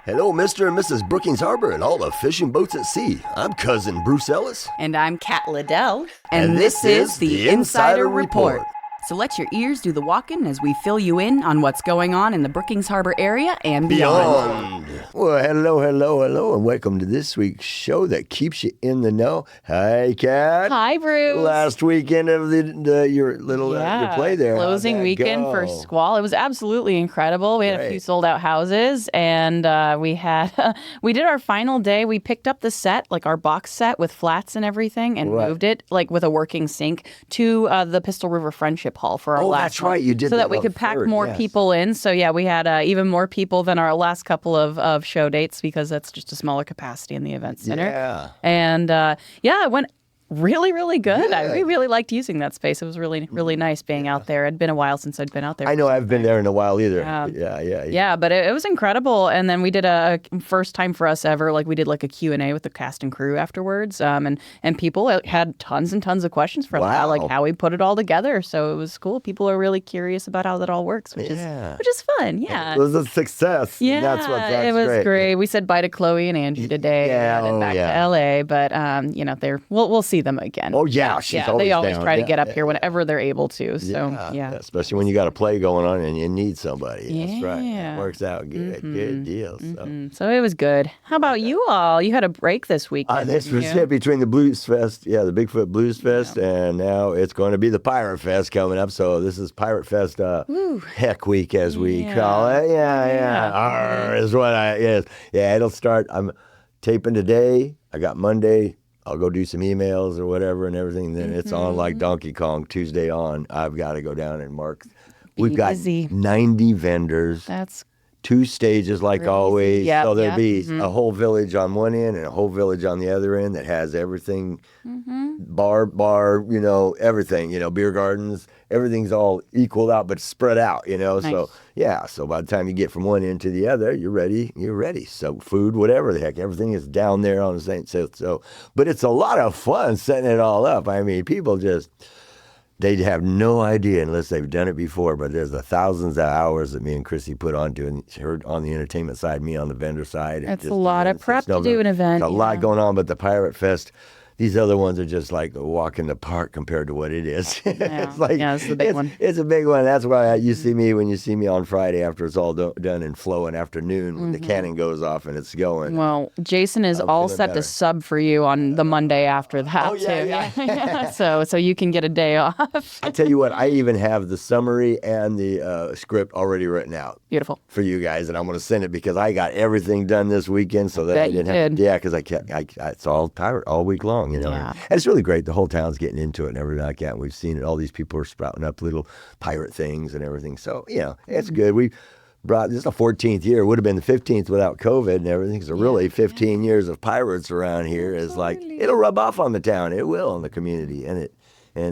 Hello, Mr. and Mrs. Brookings Harbor and all the fishing boats at sea. I'm Cousin Bruce Ellis. And I'm Kat Liddell. And this is the Insider Report. So let your ears do the walking as we fill you in on what's going on in the Brookings Harbor area and beyond. Well, hello, and welcome to this week's show that keeps you in the know. Hi, Kat. Hi, Bruce. Last weekend of your little your play there. Closing weekend for Squall. It was absolutely incredible. We had a few sold out houses, and we did our final day. We picked up the set, like our box set with flats and everything, and moved it, like with a working sink, to the Pistol River Friendship Hall for our last that's right. You did so that we could pack more people in. So yeah, we had even more people than our last couple of show dates because that's just a smaller capacity in the event center. Yeah. And it went really, really good. I really liked using that space. It was really, really nice being out there. It'd been a while since I'd been out there. I know I haven't been there in a while either. Yeah, but it was incredible. And then we did a first time for us ever, like we did like a Q&A with the cast and crew afterwards. And people had tons and tons of questions for us, like how we put it all together. So it was cool. People are really curious about how that all works, which is fun. Yeah. It was a success. Yeah, that's it was great. We said bye to Chloe and Angie today and back to LA, but we'll see them again. Oh yeah, they always down. try to get up here whenever they're able to. So especially when you got a play going on and you need somebody. That's right. It works out good. Good deal. So it was good. How about you all? You had a break this weekend. This was between the Blues Fest, the Bigfoot Blues Fest, and now it's going to be the Pirate Fest coming up. So this is Pirate Fest Heck Week, as we call it. Arr, is what it'll start. I'm taping today. I got Monday. I'll go do some emails or whatever and everything. Then it's on like Donkey Kong. Tuesday on, I've got to go down and mark. We've got 90 vendors. That's 2 stages like always. Yep, so there'll be a whole village on one end and a whole village on the other end that has everything. Bar, everything, beer gardens, everything's all equaled out but spread out, Nice. So by the time you get from one end to the other, you're ready. So food, whatever the heck, everything is down there on the same. So but it's a lot of fun setting it all up. I mean, people they have no idea unless they've done it before, but there's thousands of hours that me and Chrissy put onto it, her on the entertainment side, me on the vendor side. That's a lot of prep to do an event. There's a lot going on, but the Pirate Fest, these other ones are just like a walk in the park compared to what it is. It's the big one. It's a big one. That's why you see me when you see me on Friday after it's all done and flowing afternoon when the cannon goes off and it's going. Well, Jason is all set to sub for you on the Monday after that too. So you can get a day off. I tell you what, I even have the summary and the script already written out. Beautiful. For you guys, and I'm going to send it because I got everything done this weekend so that I didn't have. Because it's all pirate all week long. And it's really great. The whole town's getting into it and everything like that. And we've seen it. All these people are sprouting up little pirate things and everything. So, it's good. We brought, this is the 14th year. It would have been the 15th without COVID and everything. So really 15 years of pirates around here is like, it'll rub off on the town. It will on the community. And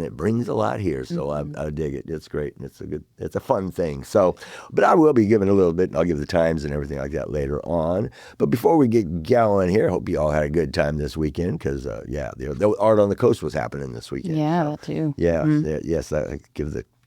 it brings a lot here, so I dig it. It's great, and it's a fun thing. So, but I will be giving a little bit, and I'll give the times and everything like that later on. But before we get going here, I hope you all had a good time this weekend, because the Art on the Coast was happening this weekend. Yeah, that too. Yeah, yes,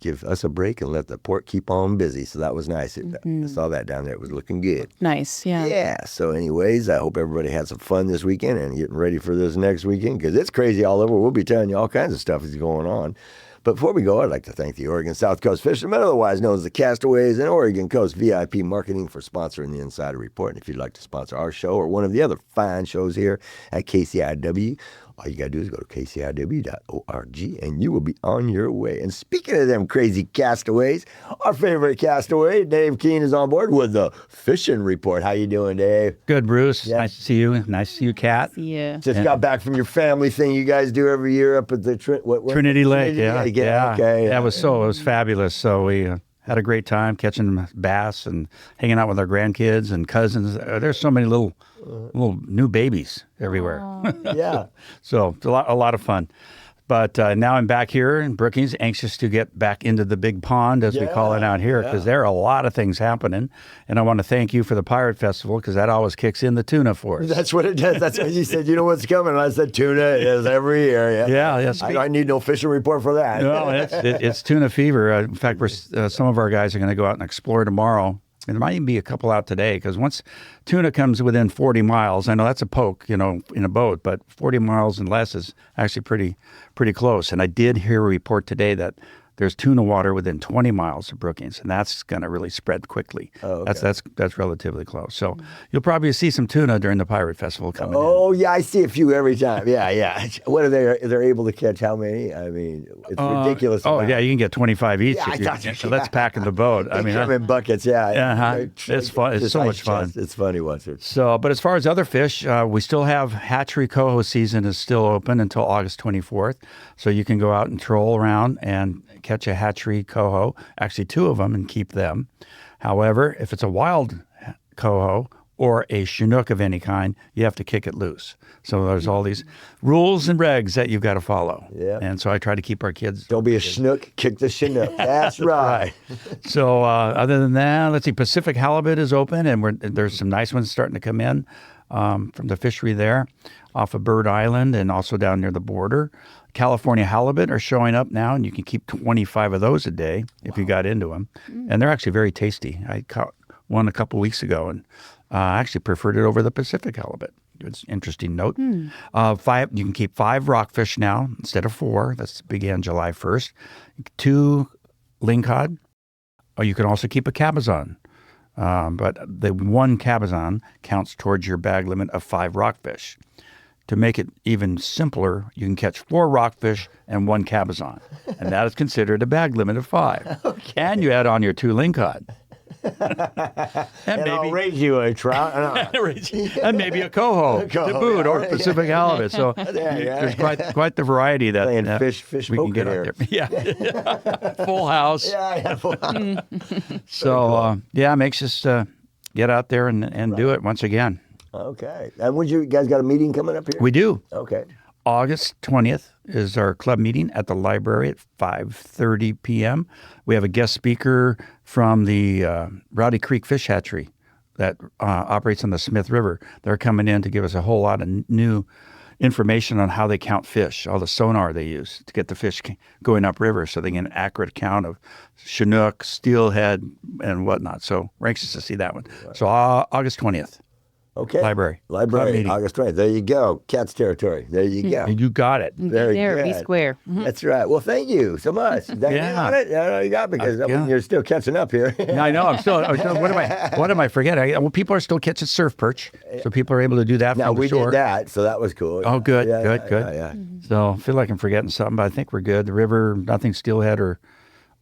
give us a break and let the port keep on busy. So that was nice. I saw that down there. It was looking good. Nice, yeah. Yeah, so anyways, I hope everybody had some fun this weekend and getting ready for this next weekend because it's crazy all over. We'll be telling you all kinds of stuff is going on. But before we go, I'd like to thank the Oregon South Coast Fishermen, otherwise known as the Castaways, and Oregon Coast VIP Marketing for sponsoring the Insider Report. And if you'd like to sponsor our show or one of the other fine shows here at KCIW, all you got to do is go to kciw.org and you will be on your way. And speaking of them crazy castaways, our favorite castaway, Dave Kuehn, is on board with the Fishing Report. How you doing, Dave? Good, Bruce. Yeah. Nice to see you. Nice to see you, Kat. Yeah. Just got back from your family thing you guys do every year up at the Trinity Lake. Yeah. Okay. It was fabulous. So we had a great time catching bass and hanging out with our grandkids and cousins. There's so many little new babies everywhere. Yeah. So it's a lot of fun. But now I'm back here in Brookings, anxious to get back into the big pond, as we call it out here, because there are a lot of things happening. And I want to thank you for the Pirate Festival, because that always kicks in the tuna for us. That's what it does. That's what you said. You know what's coming? And I said tuna is every year. Yeah. I need no fishing report for that. No, it's tuna fever. In fact, some of our guys are going to go out and explore tomorrow And there might even be a couple out today because once tuna comes within 40 miles, I know that's a poke, in a boat, but 40 miles and less is actually pretty close. And I did hear a report today that there's tuna water within 20 miles of Brookings, and that's going to really spread quickly. Oh, okay. That's relatively close. So you'll probably see some tuna during the Pirate Festival coming in. Oh, yeah, I see a few every time. Yeah. What are they're able to catch? How many? I mean, it's ridiculous. Oh, yeah, you can get 25 each. So that's packing the boat. I mean, in buckets, yeah. It's fun. It's so much fun. It's funny once. So, but as far as other fish, we still have hatchery coho season is still open until August 24th. So you can go out and troll around and catch a hatchery coho, actually 2 of them, and keep them. However, if it's a wild coho or a Chinook of any kind, you have to kick it loose. So there's all these rules and regs that you've got to follow. Yeah. And so I try to keep our kids. Don't be a Chinook, kick the Chinook. That's right. So other than that, let's see, Pacific halibut is open, and there's some nice ones starting to come in from the fishery there off of Bird Island and also down near the border. California halibut are showing up now, and you can keep 25 of those a day if you got into them. And they're actually very tasty. I caught one a couple weeks ago, and I actually preferred it over the Pacific halibut. It's an interesting note. 5, you can keep 5 rockfish now instead of 4. That began July 1st. 2 lingcod, or you can also keep a cabezon. But the 1 cabezon counts towards your bag limit of 5 rockfish. To make it even simpler, you can catch 4 rockfish and 1 cabezon, and that is considered a bag limit of 5. Okay. And you add on your 2 lingcod. and maybe I'll raise you a trout. And maybe a coho to boot, or Pacific halibut. So there's quite the variety that fish we can get out there. Yeah, full house. Yeah, full house. So it makes us get out there and do it once again. Okay. And when you guys got a meeting coming up here? We do. Okay. August 20th is our club meeting at the library at 5:30 p.m. We have a guest speaker from the Rowdy Creek Fish Hatchery that operates on the Smith River. They're coming in to give us a whole lot of new information on how they count fish, all the sonar they use to get the fish going upriver so they get an accurate count of Chinook, steelhead, and whatnot. So we're anxious to see that one. So August 20th. Okay. Library, August 20th. There you go. Cat's territory. There you go. You got it. Very good. Be square. That's right. Well, thank you so much. Did I get on it? I know you got because you're still catching up here. I know. I'm still. What am I forgetting? Well, people are still catching surf perch, so people are able to do that from the shore. We did that, so that was cool. Oh, good, good. Yeah. So I feel like I'm forgetting something, but I think we're good. The river, nothing steelhead or.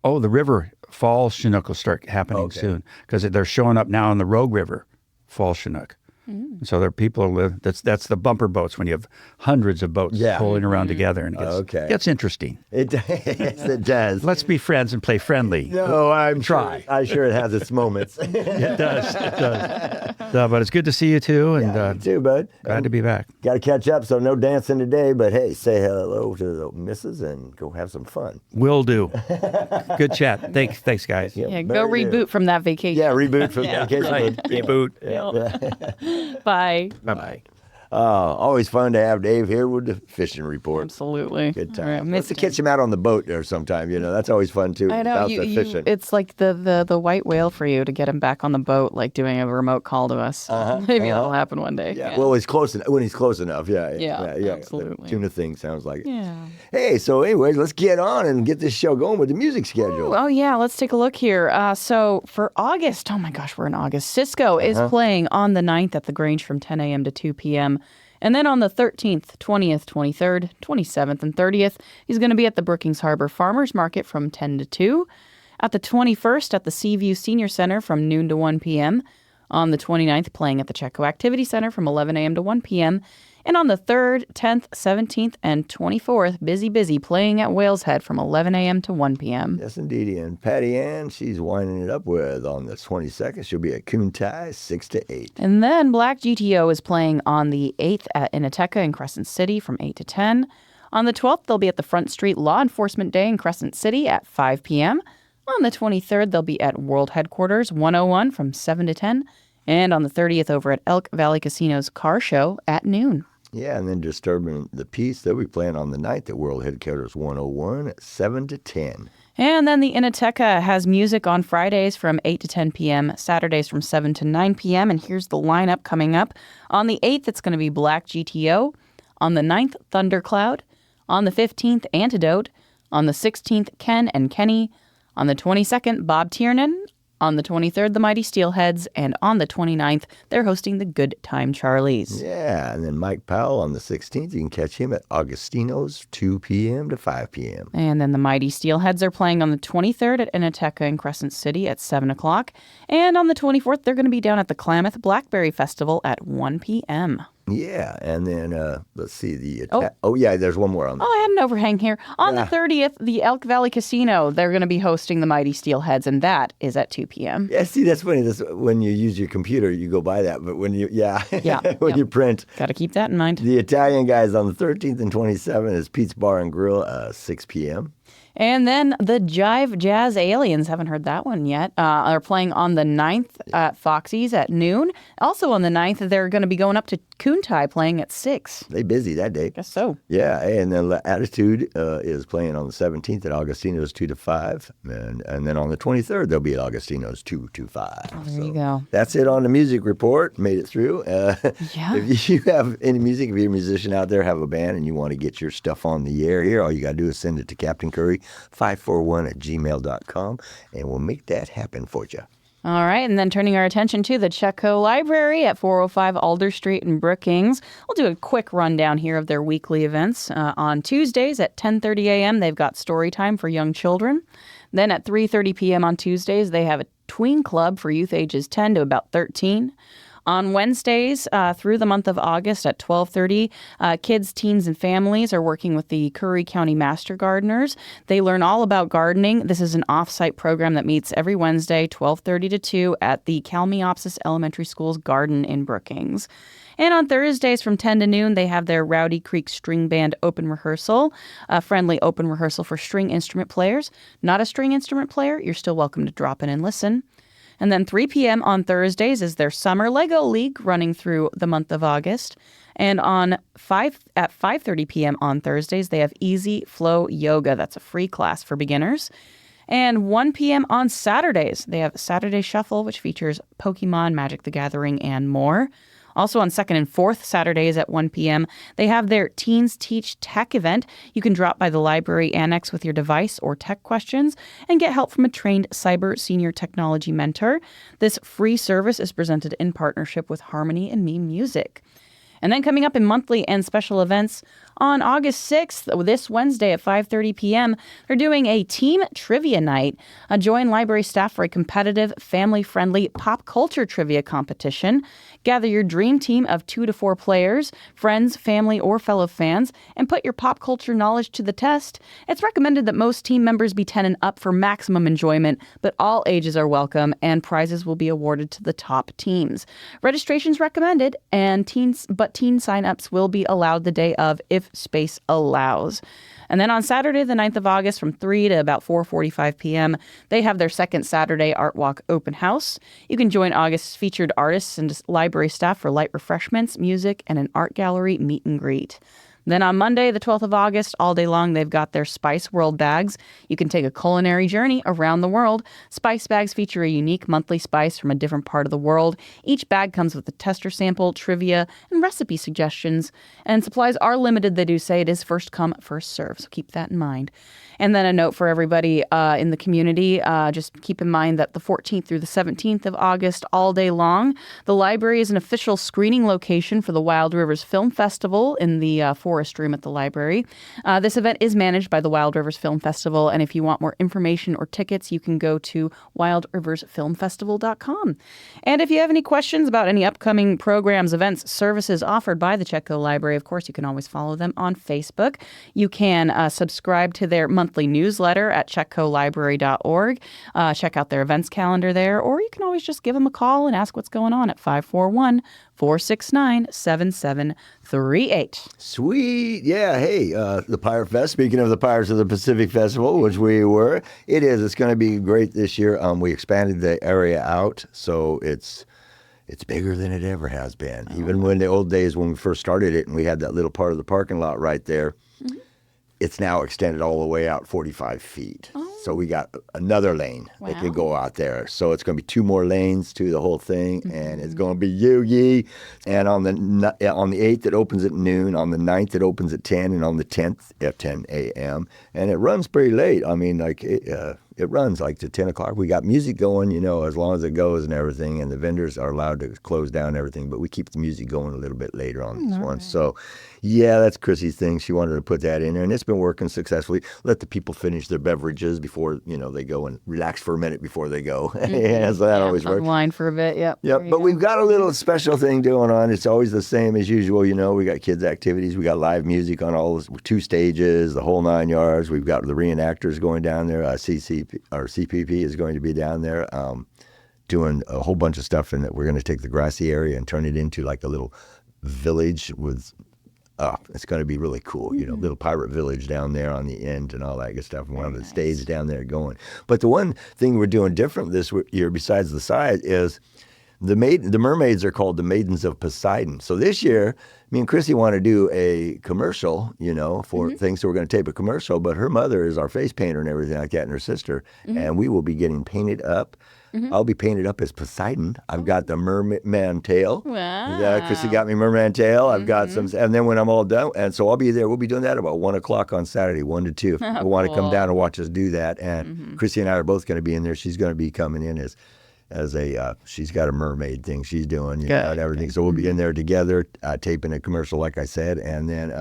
Oh, the river fall Chinook will start happening soon because they're showing up now in the Rogue River, fall Chinook. So there are people who live. That's the bumper boats when you have hundreds of boats pulling around together, and it gets interesting. It does. Let's be friends and play friendly. No, I'm sure it has its moments. It does. So, but it's good to see you too, and you too, bud. Glad to be back. Got to catch up, so no dancing today. But hey, say hello to the missus and go have some fun. Will do. Good chat. Thanks, guys. Yeah, go reboot from that vacation. Yeah, reboot from vacation. Right. Reboot. Bye. Bye-bye. Always fun to have Dave here with the fishing report. Absolutely. Good time. Right, Let's catch him out on the boat there sometime. That's always fun too. I know. Fishing. It's like the white whale for you to get him back on the boat, like doing a remote call to us. Maybe that'll happen one day. Yeah. Well, he's close when he's close enough. Yeah. Absolutely. The tuna thing sounds like it. Yeah. Hey, so anyways, let's get on and get this show going with the music schedule. Oh yeah, let's take a look here. So for August, oh my gosh, we're in August. Cisco is playing on the 9th at the Grange from 10 a.m. to 2 p.m. And then on the 13th, 20th, 23rd, 27th, and 30th, he's going to be at the Brookings Harbor Farmers Market from 10 to 2. At the 21st, at the Seaview Senior Center from noon to 1 p.m. On the 29th, playing at the Chetco Activity Center from 11 a.m. to 1 p.m. And on the 3rd, 10th, 17th, and 24th, busy, playing at Whale's Head from 11 a.m. to 1 p.m. Yes, indeed. And Patty Ann, she's winding it up with on the 22nd. She'll be at Kuehn 6 to 8. And then Black GTO is playing on the 8th at Inateca in Crescent City from 8 to 10. On the 12th, they'll be at the Front Street Law Enforcement Day in Crescent City at 5 p.m. On the 23rd, they'll be at World Headquarters 101 from 7 to 10. And on the 30th, over at Elk Valley Casino's Car Show at noon. Yeah, and then Disturbing the Peace, they'll be playing on the 9th at World Headquarters 101 at 7 to 10. And then the Inoteca has music on Fridays from 8 to 10 p.m., Saturdays from 7 to 9 p.m., and here's the lineup coming up. On the 8th, it's going to be Black GTO. On the 9th, Thundercloud. On the 15th, Antidote. On the 16th, Ken and Kenny. On the 22nd, Bob Tiernan. On the 23rd, the Mighty Steelheads. And on the 29th, they're hosting the Good Time Charlies. Yeah, and then Mike Powell on the 16th. You can catch him at Augustino's, 2 p.m. to 5 p.m. And then the Mighty Steelheads are playing on the 23rd at Inoteca in Crescent City at 7 o'clock. And on the 24th, they're going to be down at the Klamath Blackberry Festival at 1 p.m. Yeah, and then let's see yeah, there's one more on there. Oh, I had an overhang here. On the 30th, the Elk Valley Casino, they're going to be hosting the Mighty Steelheads, and that is at 2 p.m. Yeah, see, that's funny. When you use your computer, you go by that, but when you you print, got to keep that in mind. The Italian guys on the 13th and 27th is Pete's Bar and Grill, 6 p.m. And then the Jive Jazz Aliens, haven't heard that one yet, are playing on the 9th at Foxy's at noon. Also on the 9th, they're going to be going up to Kuehn playing at 6. They busy that day. Guess so. Yeah, and then Attitude is playing on the 17th at Augustino's 2 to 5. And then on the 23rd, they'll be at Augustino's 2 to 5. Oh, there you go. That's it on the music report. Made it through. Yeah. If you have any music, if you're a musician out there, have a band, and you want to get your stuff on the air here, all you got to do is send it to Captain Curry 541@gmail.com, and we'll make that happen for you. All right, and then turning our attention to the Chetco Library at 405 Alder Street in Brookings. We'll do a quick rundown here of their weekly events. On Tuesdays at 10:30 a.m., they've got story time for young children. Then at 3:30 p.m. on Tuesdays, they have a tween club for youth ages 10 to about 13. On Wednesdays through the month of August at 12:30, kids, teens, and families are working with the Curry County Master Gardeners. They learn all about gardening. This is an off-site program that meets every Wednesday, 12:30 to 2 at the Kalmiopsis Elementary School's garden in Brookings. And on Thursdays from 10 to noon, they have their Rowdy Creek String Band open rehearsal, a friendly open rehearsal for string instrument players. Not a string instrument player? You're still welcome to drop in and listen. And then 3 p.m. on Thursdays is their Summer Lego League running through the month of August. And at 5:30 p.m. on Thursdays, they have Easy Flow Yoga. That's a free class for beginners. And 1 p.m. on Saturdays, they have Saturday Shuffle, which features Pokemon, Magic the Gathering, and more. Also on second and fourth Saturdays at 1 p.m., they have their Teens Teach Tech event. You can drop by the library annex with your device or tech questions and get help from a trained cyber senior technology mentor. This free service is presented in partnership with Harmony and Me Music. And then coming up in monthly and special events, on August 6th, this Wednesday at 5:30 p.m., they're doing a team trivia night. Join library staff for a competitive, family-friendly pop culture trivia competition. Gather your dream team of 2 to 4 players, friends, family, or fellow fans, and put your pop culture knowledge to the test. It's recommended that most team members be 10 and up for maximum enjoyment, but all ages are welcome, and prizes will be awarded to the top teams. Registration's recommended, and teen sign-ups will be allowed the day of if space allows. And then on Saturday, the 9th of August, from 3 to about 4:45 p.m., they have their second Saturday Art Walk open house. You can join August's featured artists and library staff for light refreshments, music, and an art gallery meet and greet. Then on Monday, the 12th of August, all day long, they've got their Spice World bags. You can take a culinary journey around the world. Spice bags feature a unique monthly spice from a different part of the world. Each bag comes with a tester sample, trivia, and recipe suggestions. And supplies are limited, they do say. It is first come, first serve, so keep that in mind. And then a note for everybody in the community, just keep in mind that the 14th through the 17th of August, all day long, the library is an official screening location for the Wild Rivers Film Festival in the Forest Room at the library. This event is managed by the Wild Rivers Film Festival, and if you want more information or tickets, you can go to wildriversfilmfestival.com. And if you have any questions about any upcoming programs, events, services offered by the Chetco Library, of course, you can always follow them on Facebook. You can subscribe to their monthly newsletter at chetcolibrary.org. Check out their events calendar there, or you can always just give them a call and ask what's going on at 541-469-7738. Sweet. Yeah. Hey, the Pirate Fest, speaking of the Pirates of the Pacific Festival, which we were, it's going to be great this year. We expanded the area out, so it's bigger than it ever has been. Even when the old days when we first started it and we had that little part of the parking lot right there, it's now extended all the way out 45 feet. Oh. So we got another lane that can go out there. So it's going to be 2 more lanes to the whole thing, and it's going to be Yugi. And on the 8th, it opens at noon. On the 9th, it opens at 10, and on the 10th at 10 a.m. And it runs pretty late. I mean, like it runs like to 10 o'clock. We got music going, you know, as long as it goes and everything, and the vendors are allowed to close down and everything, but we keep the music going a little bit later on this one. So, yeah, that's Chrissy's thing. She wanted to put that in there, and it's been working successfully. Let the people finish their beverages before, you know, they go and relax for a minute before they go. Yeah, so that always works. Unwind for a bit, yep. But we've got a little special thing going on. It's always the same as usual, you know. We got kids' activities. We got live music on all 2 stages, the whole 9 yards. We've got the reenactors going down there. CPP is going to be down there doing a whole bunch of stuff, and we're going to take the grassy area and turn it into like a little village with it's going to be really cool, you know, little pirate village down there on the end and all that good stuff. One of the stages down there going. But the one thing we're doing different this year besides the size is the mermaids are called the Maidens of Poseidon. So this year, me and Chrissy want to do a commercial, you know, for things. So we're going to tape a commercial, but her mother is our face painter and everything like that, and her sister. And we will be getting painted up. I'll be painted up as Poseidon. I've got the merman tail. Wow. Chrissy got me merman tail. I've got some, and then when I'm all done, and so I'll be there. We'll be doing that about 1 o'clock on Saturday, 1 to 2. If you want to come down and watch us do that. And Chrissy and I are both going to be in there. She's going to be coming in as a she's got a mermaid thing she's doing, you know, and everything. So we'll be in there together, taping a commercial, like I said, and then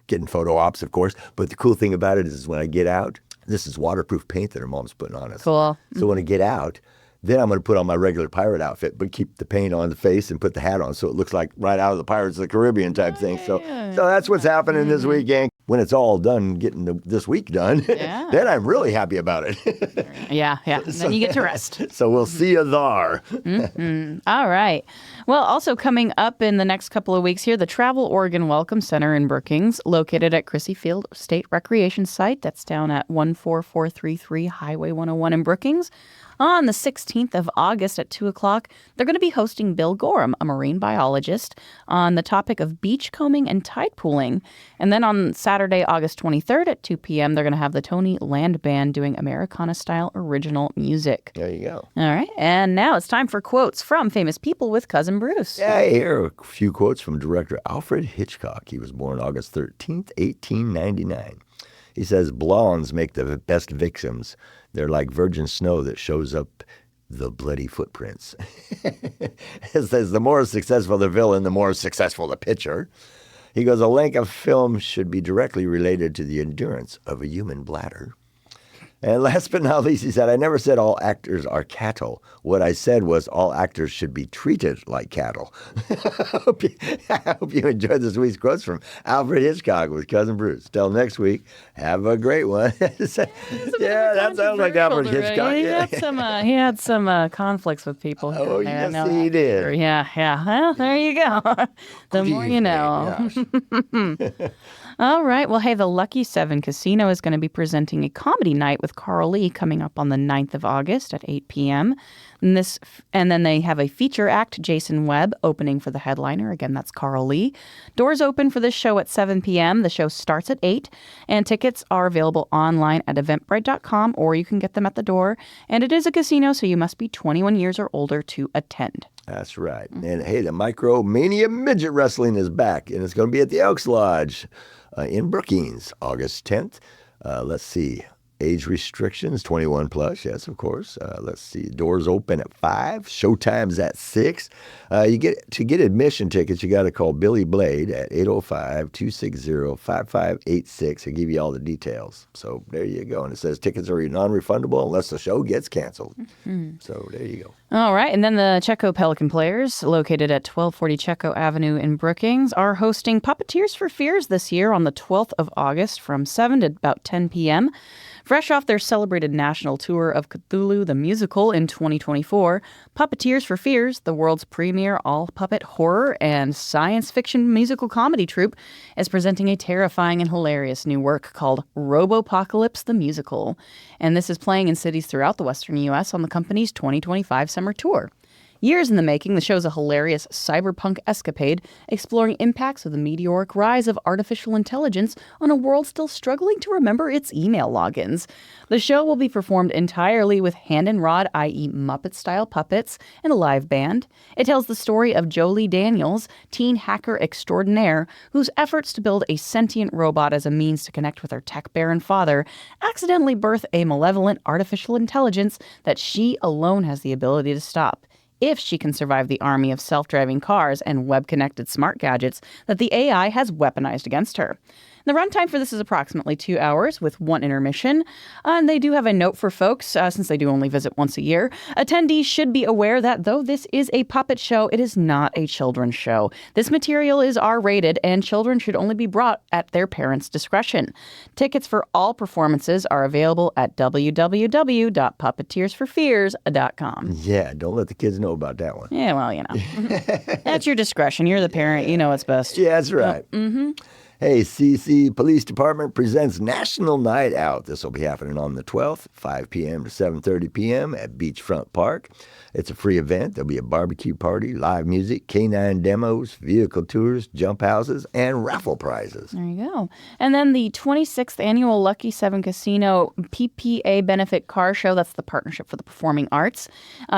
getting photo ops, of course. But the cool thing about it is when I get out, this is waterproof paint that her mom's putting on us. Cool. So when I get out, then I'm going to put on my regular pirate outfit, but keep the paint on the face and put the hat on so it looks like right out of the Pirates of the Caribbean type thing. So that's what's happening this weekend. When it's all done, getting this week done, then I'm really happy about it. Yeah. Then you get to rest. So we'll see you there. All right. Well, also coming up in the next couple of weeks here, the Travel Oregon Welcome Center in Brookings, located at Crissy Field State Recreation Site. That's down at 14433 Highway 101 in Brookings. On the 16th of August at 2 o'clock, they're going to be hosting Bill Gorham, a marine biologist, on the topic of beach combing and tide pooling. And then on Saturday, August 23rd at 2 p.m., they're going to have the Tony Land Band doing Americana-style original music. There you go. All right. And now it's time for quotes from famous people with Cousin Bruce. Yeah, here are a few quotes from director Alfred Hitchcock. He was born August 13th, 1899. He says, blondes make the best victims. They're like virgin snow that shows up the bloody footprints. It says, the more successful the villain, the more successful the pitcher. He goes, a length of film should be directly related to the endurance of a human bladder. And last but not least, he said, I never said all actors are cattle. What I said was all actors should be treated like cattle. I hope you enjoyed this week's quotes from Alfred Hitchcock with Cousin Bruce. Till next week, have a great one. That sounds like Alfred Hitchcock. He had some conflicts with people. Oh, yes, he did. Yeah. Well, there you go. The more you know. All right. Well, hey, the Lucky 7 Casino is going to be presenting a comedy night with Carl Lee coming up on the 9th of August at 8 p.m. And then they have a feature act, Jason Webb, opening for the headliner. Again, that's Carl Lee. Doors open for this show at 7 p.m. The show starts at 8, and tickets are available online at eventbrite.com, or you can get them at the door. And it is a casino, so you must be 21 years or older to attend. That's right. And hey, the MicroMania Midget Wrestling is back, and it's going to be at the Elks Lodge in Brookings, August 10th. Let's see. Age restrictions, 21 plus, yes, of course. Let's see. Doors open at 5. Showtime's at 6. To get admission tickets, you got to call Billy Blade at 805-260-5586. He'll give you all the details. So there you go. And it says tickets are non-refundable unless the show gets canceled. So there you go. All right. And then the Chetco Pelican Players, located at 1240 Chetco Avenue in Brookings, are hosting Puppeteers For Fears this year on the 12th of August from 7 to about 10 p.m. Fresh off their celebrated national tour of Cthulhu the Musical in 2024, Puppeteers For Fears, the world's premier all-puppet horror and science fiction musical comedy troupe, is presenting a terrifying and hilarious new work called Robopocalypse the Musical. And this is playing in cities throughout the western U.S. on the company's 2025 summer tour. Years in the making, the show is a hilarious cyberpunk escapade exploring impacts of the meteoric rise of artificial intelligence on a world still struggling to remember its email logins. The show will be performed entirely with hand and rod, i.e. Muppet-style puppets, and a live band. It tells the story of Jolie Daniels, teen hacker extraordinaire, whose efforts to build a sentient robot as a means to connect with her tech-barren father accidentally birth a malevolent artificial intelligence that she alone has the ability to stop, if she can survive the army of self-driving cars and web-connected smart gadgets that the AI has weaponized against her. The runtime for this is approximately 2 hours with one intermission. And they do have a note for folks, since they do only visit once a year. Attendees should be aware that though this is a puppet show, it is not a children's show. This material is R-rated, and children should only be brought at their parents' discretion. Tickets for all performances are available at www.puppeteersforfears.com. Yeah, don't let the kids know about that one. Yeah, well, At your discretion. You're the parent. You know what's best. Yeah, that's right. Hey, CC Police Department presents National Night Out. This will be happening on the 12th, 5 p.m. to 7:30 p.m. at Beachfront Park. It's a free event. There'll be a barbecue party, live music, canine demos, vehicle tours, jump houses, and raffle prizes. There you go. And then the 26th Annual Lucky 7 Casino PPA Benefit Car Show, that's the Partnership for the Performing Arts,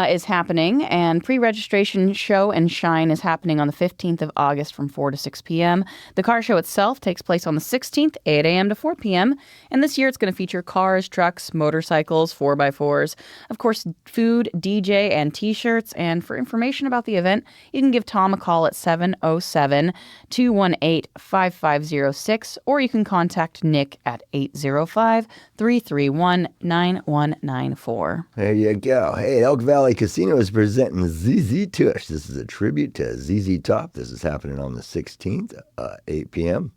is happening. And pre-registration show and shine is happening on the 15th of August from 4 to 6 p.m. The car show itself takes place on the 16th, 8 a.m. to 4 p.m. And this year it's going to feature cars, trucks, motorcycles, 4x4s, of course, food, DJ, and T-shirts. And for information about the event, you can give Tom a call at 707-218-5506, or you can contact Nick at 805-331-9194. There you go. Hey, Elk Valley Casino is presenting ZZ Tush. This is a tribute to ZZ Top. This is happening on the 16th, 8 p.m.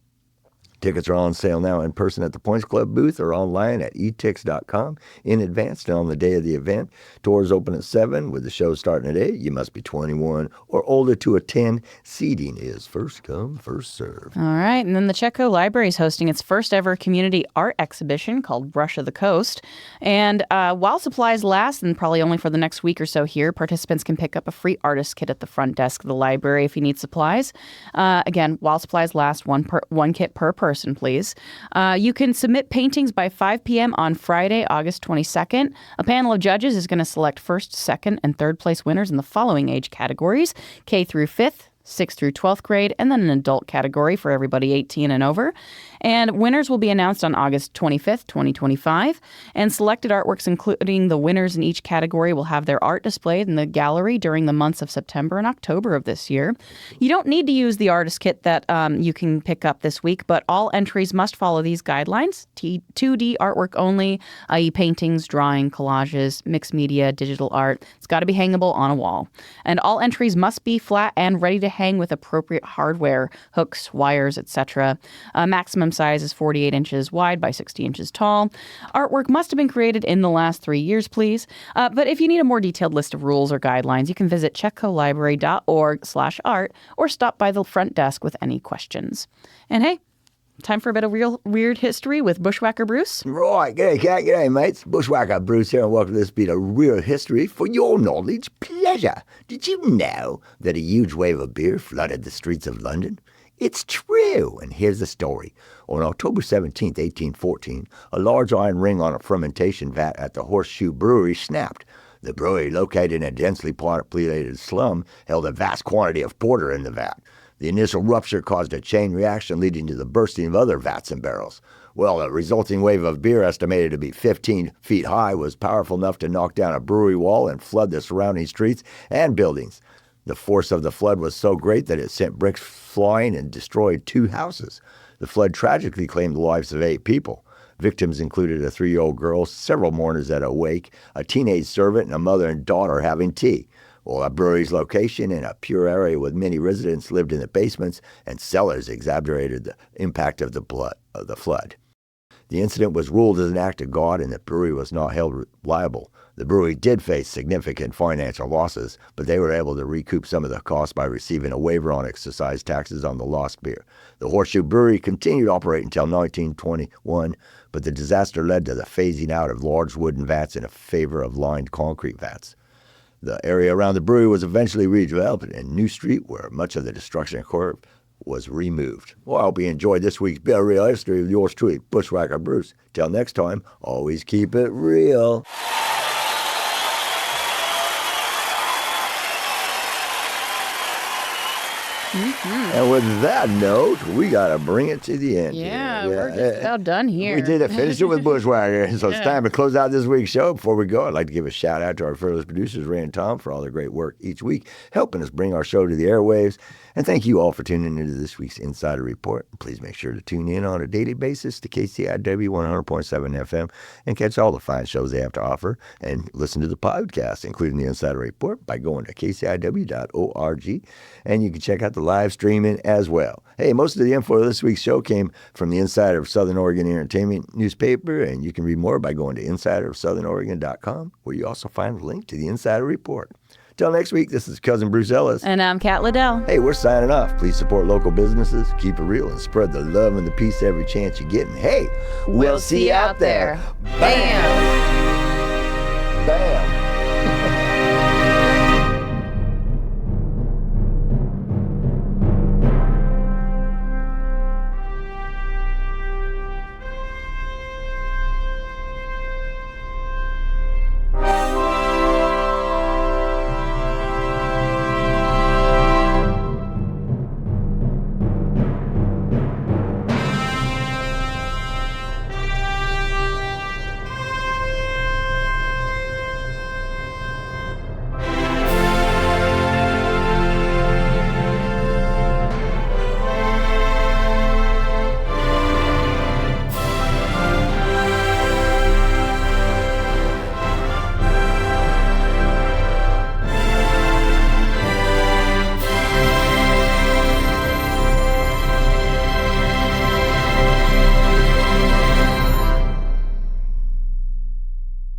Tickets are on sale now in person at the Points Club booth or online at etix.com in advance. And on the day of the event, doors open at 7 with the show starting at 8. You must be 21 or older to attend. Seating is first come, first serve. All right. And then the Chetco Library is hosting its first ever community art exhibition called Brush of the Coast. And while supplies last, and probably only for the next week or so here, participants can pick up a free artist kit at the front desk of the library if you need supplies. Again, while supplies last, one kit per person, please. You can submit paintings by 5 p.m. on Friday, August 22nd. A panel of judges is going to select first, second, and third place winners in the following age categories: K through 5th, 6th through 12th grade, and then an adult category for everybody 18 and over. And winners will be announced on August 25th, 2025. And selected artworks, including the winners in each category, will have their art displayed in the gallery during the months of September and October of this year. You don't need to use the artist kit that you can pick up this week, but all entries must follow these guidelines. 2D artwork only, i.e. paintings, drawing, collages, mixed media, digital art. It's got to be hangable on a wall. And all entries must be flat and ready to hang with appropriate hardware, hooks, wires, etc. Maximum size is 48 inches wide by 60 inches tall. Artwork must have been created in the last 3 years, please. But if you need a more detailed list of rules or guidelines, you can visit chetcolibrary.org/art or stop by the front desk with any questions. And hey, time for a bit of real weird history with Bushwhacker Bruce. Right, g'day, Cat, g'day, mates. Bushwhacker Bruce here, and welcome to this bit of real history for your knowledge pleasure. Did you know that a huge wave of beer flooded the streets of London? It's true, and here's the story. On October 17, 1814, a large iron ring on a fermentation vat at the Horseshoe Brewery snapped. The brewery, located in a densely populated slum, held a vast quantity of porter in the vat. The initial rupture caused a chain reaction leading to the bursting of other vats and barrels. Well, the resulting wave of beer, estimated to be 15 feet high, was powerful enough to knock down a brewery wall and flood the surrounding streets and buildings. The force of the flood was so great that it sent bricks flying and destroyed 2 houses. The flood tragically claimed the lives of 8 people. Victims included a 3-year-old girl, several mourners at a wake, a teenage servant, and a mother and daughter having tea. Well, a brewery's location in a pure area with many residents lived in the basements and cellars exaggerated the impact of the flood. The incident was ruled as an act of God, and the brewery was not held liable. The brewery did face significant financial losses, but they were able to recoup some of the costs by receiving a waiver on excise taxes on the lost beer. The Horseshoe Brewery continued to operate until 1921, but the disaster led to the phasing out of large wooden vats in favor of lined concrete vats. The area around the brewery was eventually redeveloped in a new street where much of the destruction occurred was removed. Well, I hope you enjoyed this week's Be Real History with yours truly, Bushwhacker Bruce. Till next time, always keep it real. And with that note, we got to bring it to the end. Yeah, we're just about done here. We did it. Finished it with Bushwhacker. So it's time to close out this week's show. Before we go, I'd like to give a shout out to our fearless producers, Ray and Tom, for all their great work each week, helping us bring our show to the airwaves. And thank you all for tuning into this week's Insider Report. Please make sure to tune in on a daily basis to KCIW 100.7 FM and catch all the fine shows they have to offer. And listen to the podcast, including the Insider Report, by going to kciw.org. And you can check out the live streaming as well. Hey, most of the info of this week's show came from the Insider of Southern Oregon Entertainment newspaper, and you can read more by going to insiderofsouthernoregon.com, where you also find a link to the Insider Report. Till next week, this is Cousin Bruce Ellis. And I'm Kat Liddell. Hey, we're signing off. Please support local businesses, keep it real, and spread the love and the peace every chance you get. And hey, we'll see you out there. Bam! Bam!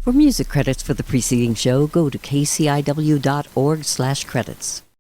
For music credits for the preceding show, go to kciw.org/credits.